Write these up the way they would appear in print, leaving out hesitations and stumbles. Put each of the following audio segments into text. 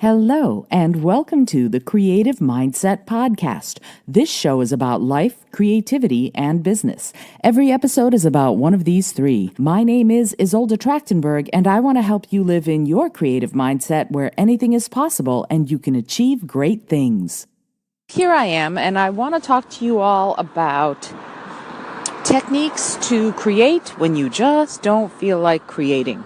Hello, and welcome to the Creative Mindset Podcast. This show is about life, creativity, and business. Every episode is about one of these three. My name is Isolde Trachtenberg, and I want to help you live in your creative mindset where anything is possible and you can achieve great things. Here I am, and I want to talk to you all about techniques to create when you just don't feel like creating.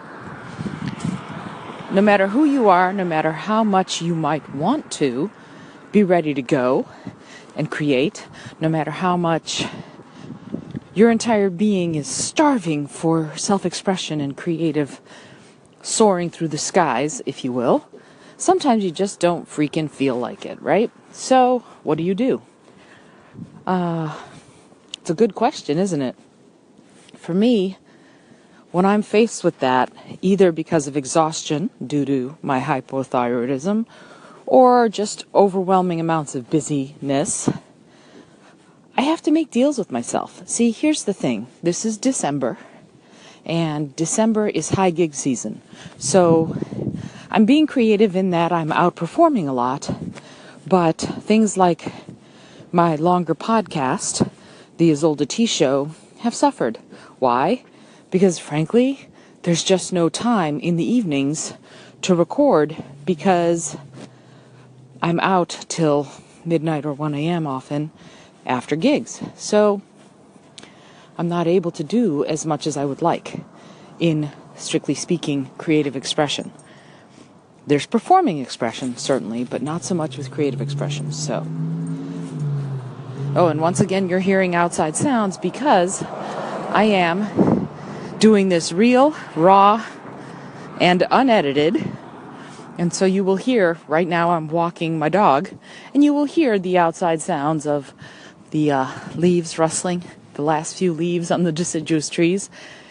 No matter who you are, no matter how much you might want to be ready to go and create, no matter how much your entire being is starving for self-expression and creative soaring through the skies, if you will, sometimes you just don't freaking feel like it, right? So, what do? It's a good question, isn't it? For me, when I'm faced with that, either because of exhaustion due to my hypothyroidism or just overwhelming amounts of busyness, I have to make deals with myself. See, here's the thing. This is December, and December is high gig season. So I'm being creative in that I'm outperforming a lot, but things like my longer podcast, The Isolde T Show, have suffered. Why? Because frankly, there's just no time in the evenings to record because I'm out till midnight or 1 a.m. often after gigs. So I'm not able to do as much as I would like in, strictly speaking, creative expression. There's performing expression, certainly, but not so much with creative expression. So, and once again, you're hearing outside sounds because I am doing this real, raw, and unedited. And so you will hear, right now I'm walking my dog, and you will hear the outside sounds of the leaves rustling, the last few leaves on the deciduous trees,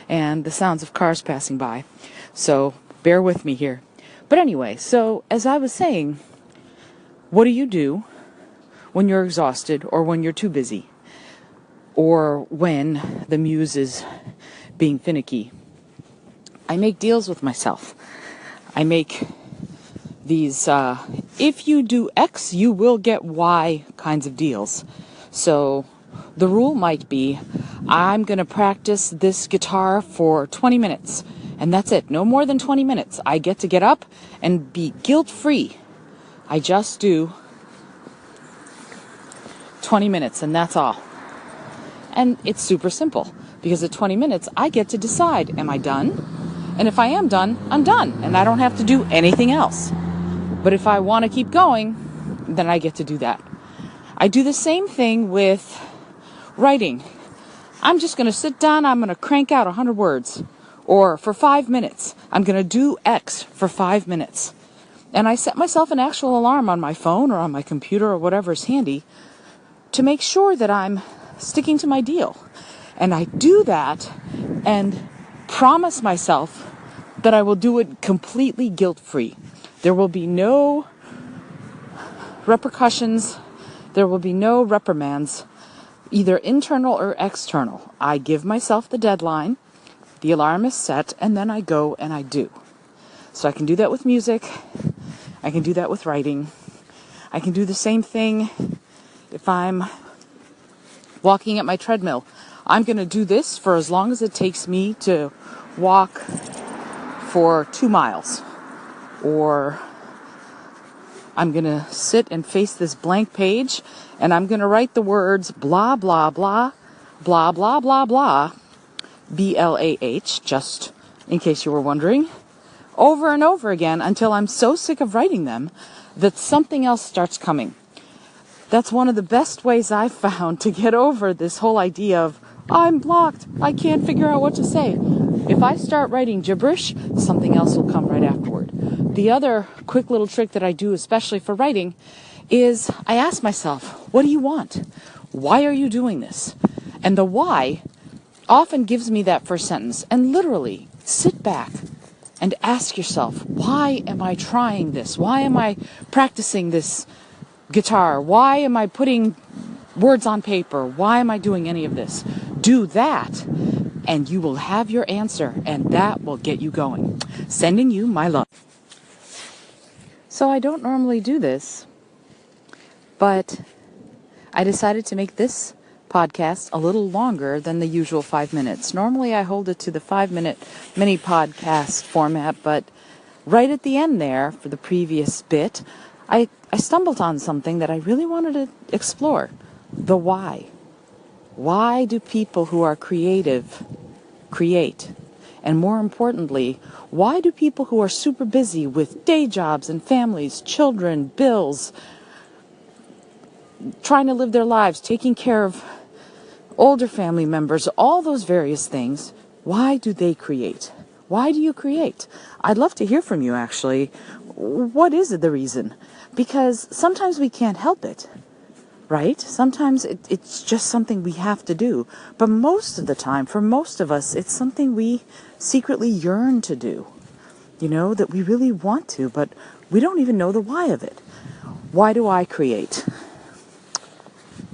and the sounds of cars passing by. So bear with me here. But anyway, so as I was saying, what do when you're exhausted or when you're too busy? Or when the muse is being finicky? I make deals with myself. I make these, if you do X, you will get Y kinds of deals. So the rule might be, I'm going to practice this guitar for 20 minutes. And that's it. No more than 20 minutes. I get to get up and be guilt-free. I just do 20 minutes and that's all. And it's super simple. Because at 20 minutes, I get to decide, am I done? And if I am done, I'm done. And I don't have to do anything else. But if I want to keep going, then I get to do that. I do the same thing with writing. I'm just going to sit down, I'm going to crank out 100 words. Or for 5 minutes, I'm going to do X for 5 minutes. And I set myself an actual alarm on my phone or on my computer or whatever's handy to make sure that I'm sticking to my deal. And I do that and promise myself that I will do it completely guilt-free. There will be no repercussions. There will be no reprimands, either internal or external. I give myself the deadline. The alarm is set, and then I go and I do. So I can do that with music. I can do that with writing. I can do the same thing if I'm walking at my treadmill. I'm going to do this for as long as it takes me to walk for 2 miles. Or I'm going to sit and face this blank page and I'm going to write the words blah, blah, blah, blah, blah, blah, blah, B-L-A-H, just in case you were wondering, over and over again until I'm so sick of writing them that something else starts coming. That's one of the best ways I've found to get over this whole idea of, I'm blocked, I can't figure out what to say. If I start writing gibberish, something else will come right afterward. The other quick little trick that I do, especially for writing, is I ask myself, what do you want? Why are you doing this? And the why often gives me that first sentence. And literally, sit back and ask yourself, why am I trying this? Why am I practicing this guitar? Why am I putting words on paper? Why am I doing any of this? Do that, and you will have your answer, and that will get you going. Sending you my love. So I don't normally do this, but I decided to make this podcast a little longer than the usual 5 minutes. Normally I hold it to the 5-minute mini podcast format, but right at the end there, for the previous bit, I stumbled on something that I really wanted to explore. The why. Why do people who are creative create? And more importantly, why do people who are super busy with day jobs and families, children, bills, trying to live their lives, taking care of older family members, all those various things, why do they create? Why do you create? I'd love to hear from you, actually. What is the reason? Because sometimes we can't help it, right? Sometimes it's just something we have to do. But most of the time, for most of us, it's something we secretly yearn to do, that we really want to, but we don't even know the why of it. Why do I create?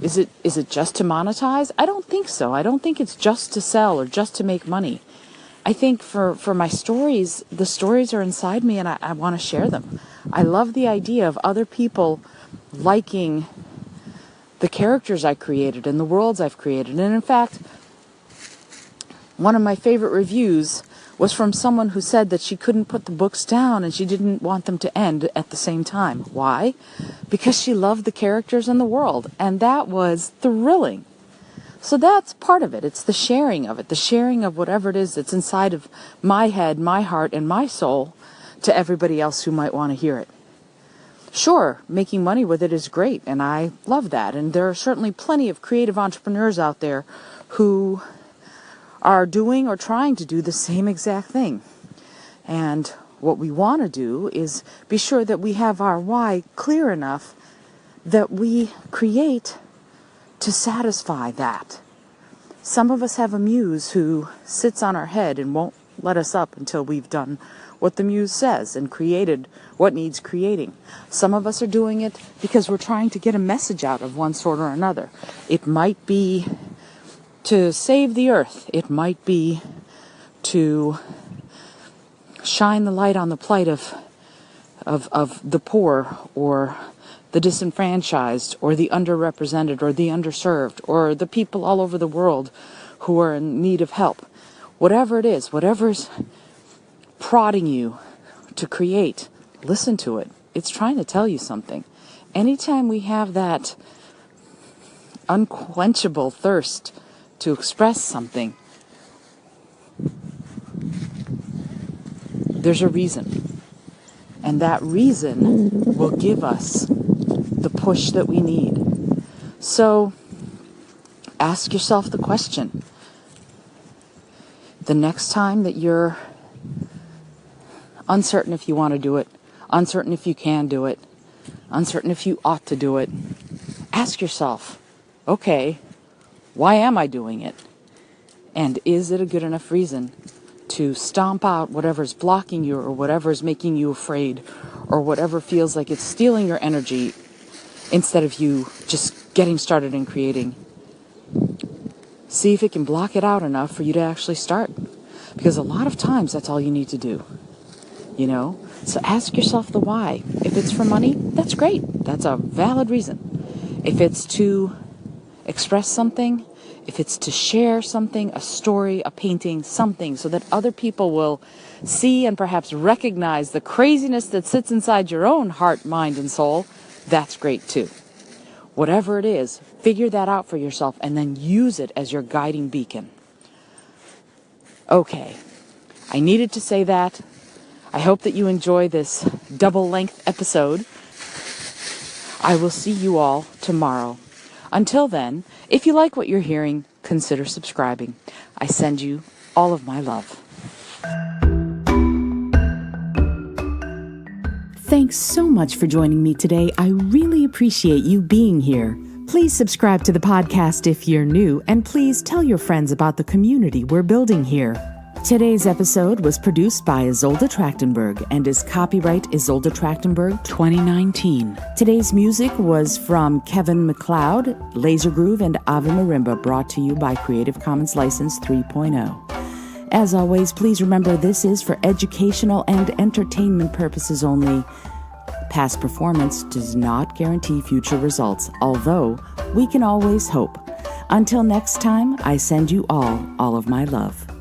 Is it just to monetize? I don't think so. I don't think it's just to sell or just to make money. I think for my stories, the stories are inside me and I want to share them. I love the idea of other people liking the characters I created and the worlds I've created. And in fact, one of my favorite reviews was from someone who said that she couldn't put the books down and she didn't want them to end at the same time. Why? Because she loved the characters and the world. And that was thrilling. So that's part of it. It's the sharing of it, the sharing of whatever it is that's inside of my head, my heart, and my soul to everybody else who might want to hear it. Sure, making money with it is great, and I love that. And there are certainly plenty of creative entrepreneurs out there who are doing or trying to do the same exact thing. And what we want to do is be sure that we have our why clear enough that we create to satisfy that. Some of us have a muse who sits on our head and won't let us up until we've done what the muse says and created what needs creating. Some of us are doing it because we're trying to get a message out of one sort or another. It might be to save the earth. It might be to shine the light on the plight of the poor or the disenfranchised or the underrepresented or the underserved or the people all over the world who are in need of help. Whatever it is, whatever's prodding you to create, listen to it. It's trying to tell you something. Anytime we have that unquenchable thirst to express something, there's a reason. And that reason will give us the push that we need. So ask yourself the question. The next time that you're uncertain if you want to do it, uncertain if you can do it, uncertain if you ought to do it, ask yourself, okay, why am I doing it? And is it a good enough reason to stomp out whatever's blocking you or whatever's making you afraid or whatever feels like it's stealing your energy instead of you just getting started and creating? See if it can block it out enough for you to actually start. Because a lot of times that's all you need to do. So ask yourself the why. If it's for money, that's great. That's a valid reason. If it's to express something, if it's to share something, a story, a painting, something, so that other people will see and perhaps recognize the craziness that sits inside your own heart, mind, and soul, that's great too. Whatever it is, figure that out for yourself and then use it as your guiding beacon. Okay, I needed to say that. I hope that you enjoy this double-length episode. I will see you all tomorrow. Until then, if you like what you're hearing, consider subscribing. I send you all of my love. Thanks so much for joining me today. I really appreciate you being here. Please subscribe to the podcast if you're new, and please tell your friends about the community we're building here. Today's episode was produced by Isolde Trachtenberg and is copyright Isolde Trachtenberg 2019. Today's music was from Kevin MacLeod, Laser Groove, and Ave Marimba, brought to you by Creative Commons License 3.0. As always, please remember this is for educational and entertainment purposes only. Past performance does not guarantee future results, although we can always hope. Until next time, I send you all of my love.